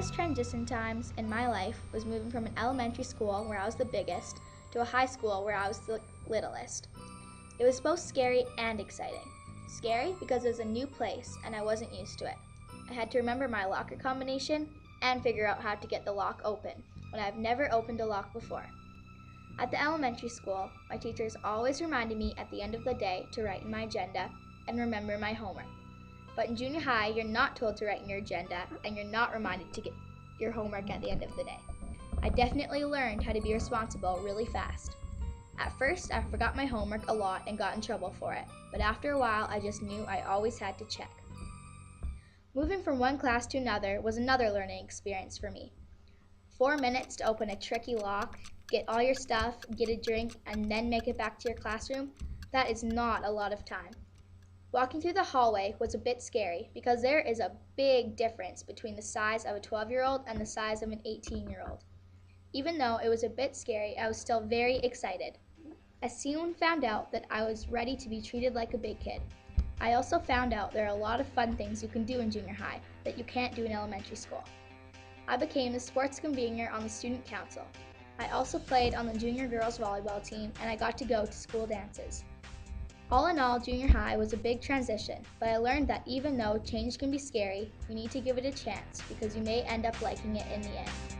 biggest transition times in my life was moving from an elementary school where I was the biggest to a high school where I was the littlest. It was both scary and exciting. Scary because it was a new place and I wasn't used to it. I had to remember my locker combination and figure out how to get the lock open when I've never opened a lock before. At the elementary school, my teachers always reminded me at the end of the day to write in my agenda and remember my homework. But in junior high, you're not told to write in your agenda and you're not reminded to get your homework at the end of the day. I definitely learned how to be responsible really fast. At first, I forgot my homework a lot and got in trouble for it, but after a while, I just knew I always had to check. Moving from one class to another was another learning experience for me. 4 minutes to open a tricky lock, get all your stuff, get a drink, and then make it back to your classroom, that is not a lot of time. Walking through the hallway was a bit scary because there is a big difference between the size of a 12-year-old and the size of an 18-year-old. Even though it was a bit scary, I was still very excited. I soon found out that I was ready to be treated like a big kid. I also found out there are a lot of fun things you can do in junior high that you can't do in elementary school. I became the sports convener on the student council. I also played on the junior girls volleyball team and I got to go to school dances. All in all, junior high was a big transition, but I learned that even though change can be scary, you need to give it a chance because you may end up liking it in the end.